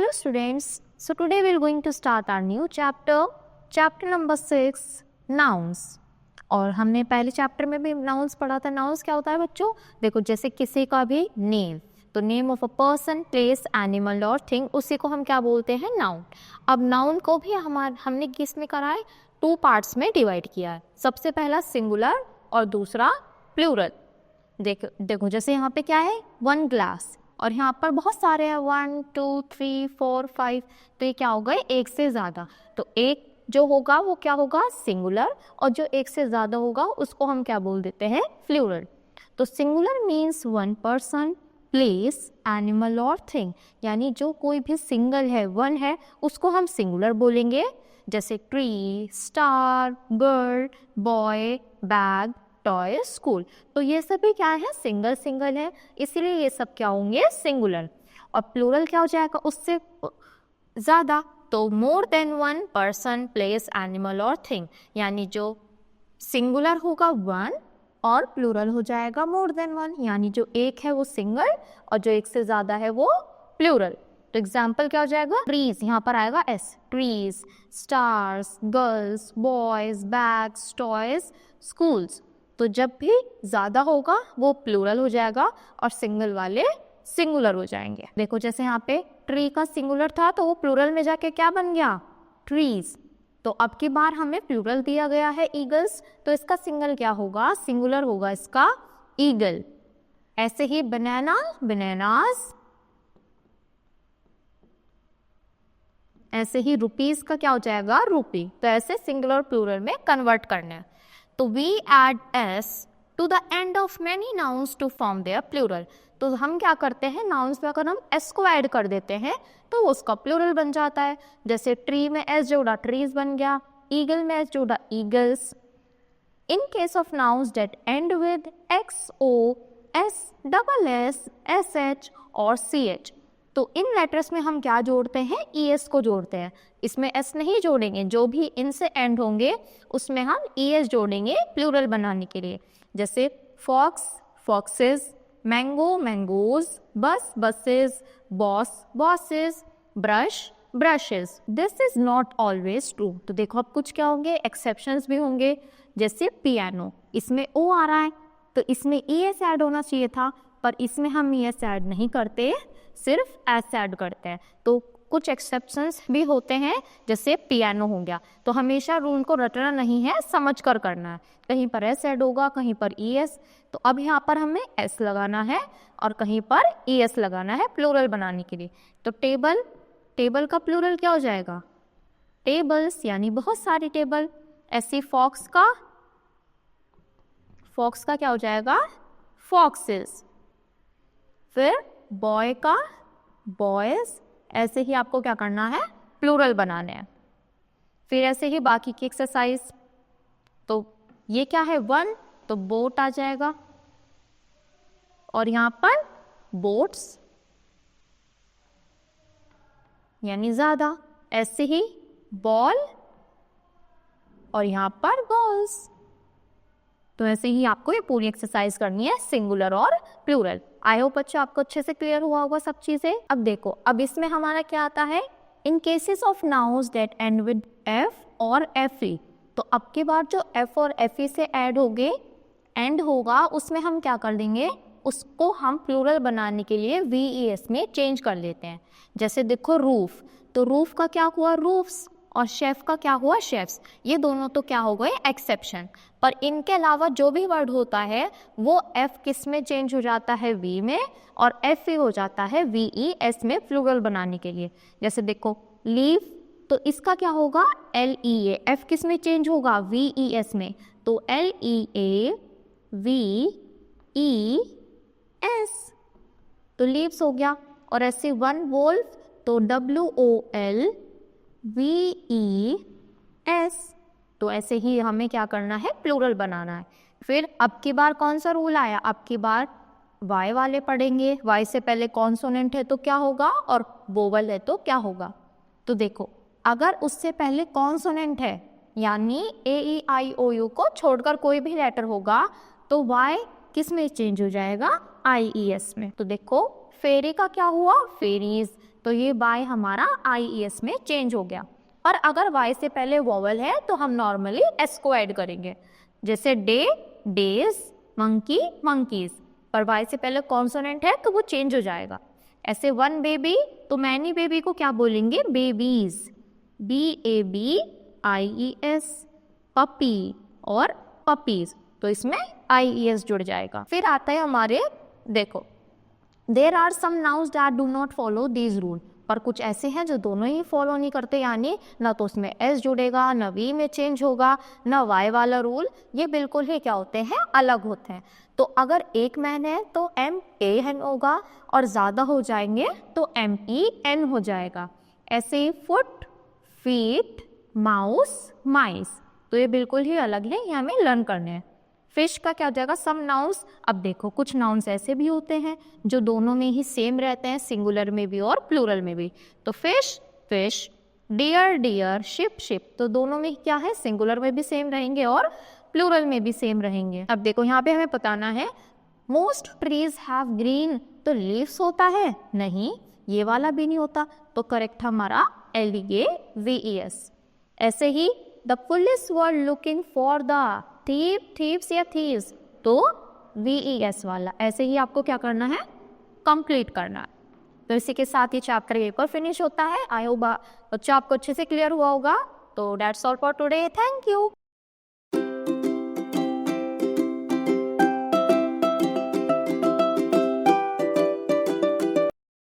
Hello students, so today we are going to start our new chapter number 6, nouns. और हमने पहले chapter में भी नाउन्स पढ़ा था. नाउन्स क्या होता है बच्चों? देखो जैसे किसी का भी नेम, तो name of a person, place, animal और थिंग, उसी को हम क्या बोलते हैं? नाउन. अब नाउन को भी हमने किस में करा है? 2 पार्ट्स में डिवाइड किया है. सबसे पहला सिंगुलर और दूसरा प्लूरल. देखो जैसे यहाँ पे क्या है? 1 ग्लास, और यहाँ पर बहुत सारे हैं 1 2 3 4 5, तो ये क्या हो गए? एक से ज़्यादा. तो एक जो होगा वो क्या होगा? सिंगुलर, और जो एक से ज़्यादा होगा उसको हम क्या बोल देते हैं? प्लूरल. तो singular means 1 person, place, animal और थिंग, यानी जो कोई भी सिंगल है, 1 है, उसको हम सिंगुलर बोलेंगे. जैसे tree, star, girl, boy, bag, toy, school. तो ये सभी क्या है? सिंगल है, इसीलिए ये सब क्या होंगे? सिंगुलर. और प्लूरल क्या हो जाएगा? उससे ज़्यादा, तो more than 1 person, place, animal और थिंग, यानी जो सिंगुलर होगा 1 और प्लूरल हो जाएगा मोर देन 1, यानी जो एक है वो सिंगल और जो एक से ज़्यादा है वो प्लूरल. तो एग्जाम्पल क्या हो जाएगा? ट्रीज, यहाँ पर आएगा S. Trees, stars, girls, boys, bags, toys, schools. तो जब भी ज़्यादा होगा वो प्लूरल हो जाएगा और सिंगल वाले सिंगुलर हो जाएंगे. देखो जैसे यहाँ पे ट्री का सिंगुलर था तो वो प्लूरल में जाके क्या बन गया? ट्रीज. तो अब की बार हमें प्लूरल दिया गया है ईगल्स, तो इसका सिंगल क्या होगा? सिंगुलर होगा इसका ईगल. ऐसे ही बनाना, बनानास. ऐसे ही रुपीस का क्या हो जाएगा? रूपी. तो ऐसे सिंगुलर प्लूरल में कन्वर्ट करना है. तो we add s to the end of many nouns to form their plural. तो हम क्या करते हैं? नाउन्स में अगर हम s को ऐड कर देते हैं तो उसका प्लूरल बन जाता है. जैसे ट्री में s जोड़ा ट्रीज बन गया, ईगल में s जोड़ा eagles. In case of nouns that end with x, o, s, double s, sh और ch, तो इन लेटर्स में हम क्या जोड़ते हैं? es को जोड़ते हैं. इसमें s नहीं जोड़ेंगे, जो भी इनसे एंड होंगे उसमें हम es जोड़ेंगे प्लूरल बनाने के लिए. जैसे फॉक्स, फॉक्सेस, मैंगो, मैंगोज, बस, buses, boss, bosses, brush, brushes. This is not always true. तो देखो अब कुछ क्या होंगे? एक्सेप्शंस भी होंगे. जैसे पियानो, इसमें o आ रहा है तो इसमें es ऐड होना चाहिए था, पर इसमें हम es ऐड नहीं करते, सिर्फ s ऐड करते हैं. तो कुछ एक्सेप्शंस भी होते हैं, जैसे पियानो हो गया. तो हमेशा रूल को रटना नहीं है, समझ कर करना है. कहीं पर s ऐड होगा, कहीं पर es. तो अब यहाँ पर हमें s लगाना है और कहीं पर es लगाना है प्लूरल बनाने के लिए. तो टेबल, टेबल का प्लूरल क्या हो जाएगा? टेबल्स, यानी बहुत सारी टेबल. ऐसे फॉक्स का, फॉक्स का क्या हो जाएगा? फॉक्सेस. फिर बॉय का बॉयज. ऐसे ही आपको क्या करना है? प्लूरल बनाने हैं. फिर ऐसे ही बाकी की एक्सरसाइज. तो ये क्या है? 1, तो बोट आ जाएगा, और यहाँ पर बोट्स, यानी ज्यादा. ऐसे ही बॉल, और यहाँ पर बॉल्स. तो ऐसे ही आपको ये पूरी एक्सरसाइज करनी है, सिंगुलर और प्लूरल. आई होप बच्चों आपको अच्छे से क्लियर हुआ होगा सब चीजें. अब देखो, अब इसमें हमारा क्या आता है? In cases of nouns that end with F और एफ ई. तो अब के बाद जो एफ और एफ ई से ऐड होगे, एंड होगा, उसमें हम क्या कर देंगे? उसको हम प्लूरल बनाने के लिए वी ई एस में चेंज कर लेते हैं. जैसे देखो रूफ, तो रूफ का क्या हुआ? रूफ्स. और शेफ का क्या हुआ? शेफ्स. ये दोनों तो क्या हो गए? एक्सेप्शन. पर इनके अलावा जो भी वर्ड होता है वो एफ किस में चेंज हो जाता है? वी में, और एफ ई हो जाता है वी ई एस में प्लूरल बनाने के लिए. जैसे देखो लीव, तो इसका क्या होगा? एल ई ए. एफ किस में चेंज होगा? वी ई एस में, तो L E A V E S, तो लीव्स हो गया. और ऐसे 1 वोल्फ, तो डब्ल्यू ओ एल VES. तो ऐसे ही हमें क्या करना है? प्लूरल बनाना है. फिर अब की बार कौन सा रूल आया? अब की बार Y वाले पढ़ेंगे. Y से पहले कॉन्सोनेंट है तो क्या होगा, और वोवल है तो क्या होगा? तो देखो, अगर उससे पहले कॉन्सोनेंट है, यानी AEIOU को छोड़कर कोई भी लेटर होगा, तो Y किस में चेंज हो जाएगा? IES में. तो देखो फेरी का क्या हुआ? फेरीज. तो ये वाई हमारा IES में चेंज हो गया। और अगर वाई से पहले वोवल है तो हम नॉर्मली एस को ऐड करेंगे, जैसे डे डेज, मंकी मंकीज, पर वाई से पहले कॉन्सोनेंट है तो वो चेंज हो जाएगा। ऐसे वन बेबी तो मैनी बेबी को क्या बोलेंगे, बेबीज, BABIES, पपी और पपीज, तो इसमें IES जुड़ जाएगा। फिर आता है हमारे, देखो there are some nouns that do not follow these rule, पर कुछ ऐसे हैं जो दोनों ही फॉलो नहीं करते, यानी ना तो उसमें S जुड़ेगा, ना V में चेंज होगा, ना Y वाला रूल, ये बिल्कुल ही क्या होते हैं, अलग होते हैं। तो अगर एक मैन है तो MAN होगा, और ज़्यादा हो जाएंगे तो MEN हो जाएगा। ऐसे ही फुट, फीट, माउस, माइस, तो ये बिल्कुल ही अलग है, ये हमें लर्न करने हैं। फिश का क्या हो जाएगा, सम नाउन्स। अब देखो कुछ नाउन्स ऐसे भी होते हैं जो दोनों में ही सेम रहते हैं, सिंगुलर में भी और प्लूरल में भी। तो fish fish, deer deer, sheep sheep, तो दोनों में क्या है, सिंगुलर में भी सेम रहेंगे और प्लूरल में भी सेम रहेंगे। अब देखो यहाँ पे हमें बताना है, मोस्ट ट्रीज हैव ग्रीन, तो लीव्स होता है, नहीं ये वाला भी नहीं होता, तो करेक्ट हमारा LEAVES। ऐसे ही the police were looking for the thief, thieves या थीव्स, तो VES वाला। ऐसे ही आपको क्या करना है, कंप्लीट करना है। तो इसी के साथ ये चैप्टर एक और फिनिश होता है। आई होप बच्चों आपको अच्छे से क्लियर हुआ होगा। तो that's all for today, thank you.